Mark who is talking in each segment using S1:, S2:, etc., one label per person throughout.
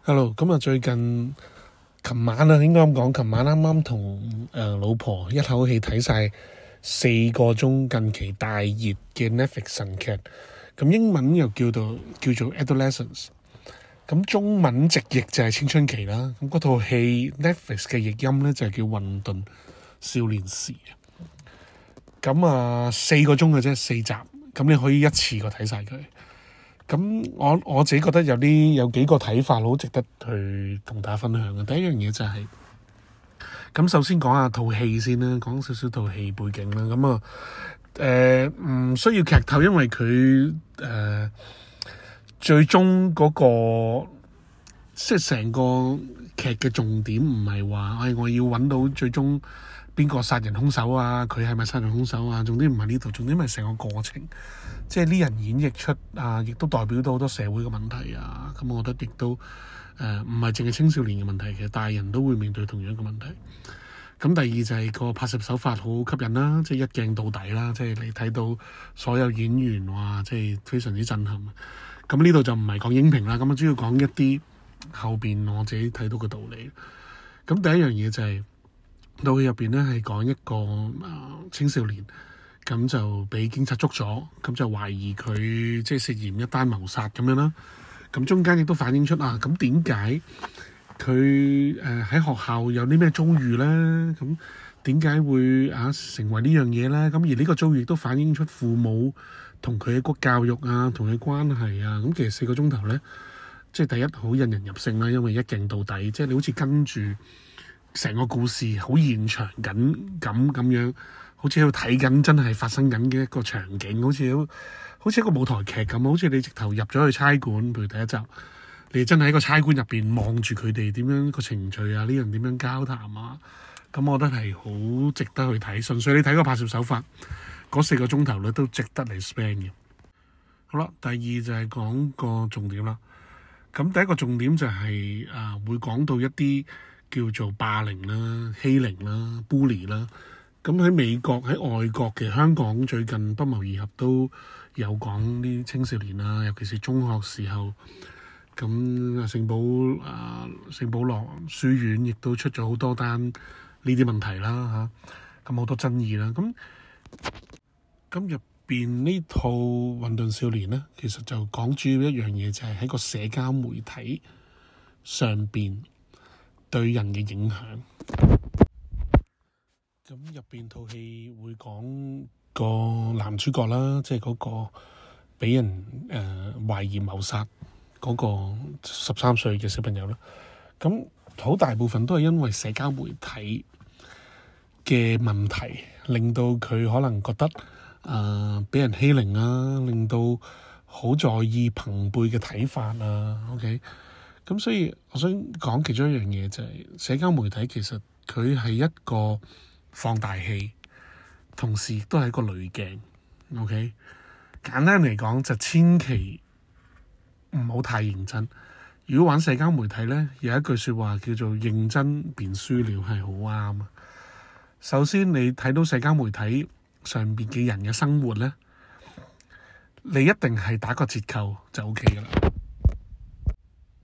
S1: Hello，咁啊，琴晚啊，應該咁講，琴晚啱啱同老婆一口氣睇晒4個鐘近期大熱嘅 Netflix 神劇，咁英文又叫做 Adolescence， 咁中文直譯就係青春期啦。咁嗰套戲 Netflix 嘅譯音咧就係叫混沌少年時。咁啊4個鐘嘅啫，4集，咁你可以一次過睇晒佢。咁我自己覺得有幾個睇法好值得去同大家分享嘅。第一樣嘢就係，咁首先講下套戲先啦，講少少套戲背景啦。咁啊唔需要劇透，因為佢最終嗰個即係成個劇嘅重點唔係話我要揾到最終邊個殺人兇手啊，佢係咪殺人兇手啊？重點唔係呢度，重點係成個過程，即係呢人演繹出啊，亦都代表到好多社會嘅問題啊。咁我覺得亦都唔係淨係青少年嘅問題，其實大人都會面對同樣嘅問題。咁第二就係個拍攝手法好吸引啦，即係一鏡到底啦，即係你睇到所有演員哇，即係非常之震撼。咁呢度就唔係講影評啦，咁我主要講一啲後邊我自己睇到嘅道理。咁第一樣嘢就係套戲入邊咧係講一個青少年，咁就俾警察捉咗，咁就懷疑佢即係涉嫌一單謀殺咁樣啦。咁中間亦都反映出咁點解佢喺學校有啲咩遭遇咧？咁點解會成為呢樣嘢咧？咁而呢個遭遇亦都反映出父母同佢嘅個教育啊，同佢關係啊。咁其實4個鐘頭咧，即係第一好引人入勝啦，因為一鏡到底，即係你好似跟住成個故事好現場緊咁樣，好似喺度睇緊真係發生緊嘅一個場景，好似一個舞台劇咁，好似你直頭入咗去差館，譬如第一集，你真係喺個差館入邊望住佢哋點樣個程序啊，呢人點樣交談啊，咁我覺得係好值得去睇。純粹你睇個拍攝手法，嗰4個鐘頭咧都值得嚟 spend 嘅。好啦，第二就係講個重點啦。咁第一個重點就係會講到一啲叫做霸凌啦、欺凌啦、bully 啦。咁喺美國、喺外國嘅香港最近不謀而合都有講啲青少年啦，尤其是中學時候。咁聖保羅書院亦都出咗好多單呢啲問題啦嚇，咁好多爭議啦。咁入邊呢套混沌少年咧，其實就講主要一樣嘢，就係喺個社交媒體上邊對人嘅影響。咁入邊套戲會講個男主角啦，即係嗰個俾人懷疑謀殺嗰個13歲嘅小朋友啦。咁好大部分都係因為社交媒體嘅問題，令到佢可能覺得俾人欺凌啊，令到好在意朋輩嘅睇法啊。OK， 咁所以我想講其中一樣嘢就係社交媒體其實佢係一個放大器，同時亦都係一個濾鏡。OK， 簡單嚟講就千祈唔好太認真。如果玩社交媒體咧，有一句説話叫做認真便輸了，係好啱啊。首先你睇到社交媒體上邊嘅人嘅生活咧，你一定係打個折扣就 OK 噶啦。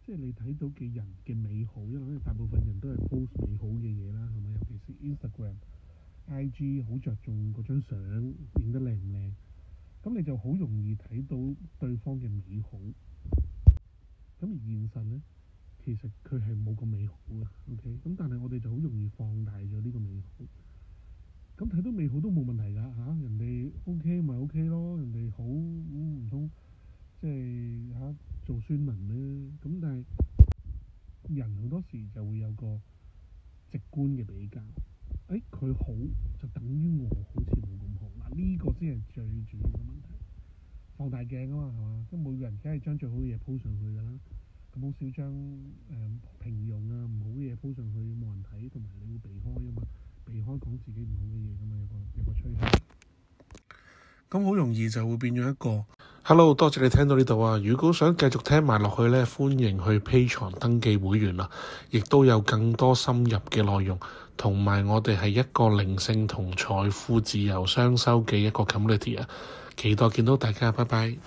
S1: 即係你睇到嘅人嘅美好，因為大部分人都係 post 美好嘅嘢啦，係咪？尤其是 Instagram、IG 好着重嗰張相影得靚唔靚，咁你就好容易睇到對方嘅美好。咁而現實咧，其實佢係冇咁美好嘅。OK， 咁但係我哋就好容易放大咗呢個美好。咁睇到美好都冇問題㗎嚇，人哋 OK 咪 OK 咯，人哋好唔通即係做酸民咧？咁但係人好多時就會有個直觀嘅比較，佢好就等於我好似冇咁好嗱，呢個先係最主要嘅問題。放大鏡啊嘛，係嘛？即係每個人梗係將最好嘅嘢 po 上去㗎啦，咁好少將平庸唔好嘅嘢 po 上去，冇人睇，同埋你會避開啊嘛，避開講自己唔好嘅嘢㗎嘛，有個趨向。咁好容易就會變咗一個 Hello， 多謝你聽到呢度啊！如果想繼續聽埋落去呢，歡迎去 Patreon 登記會員啦，亦都有更多深入嘅內容，同埋我哋係一個靈性同財富自由雙收嘅一個 community 啊！期待見到大家，拜拜。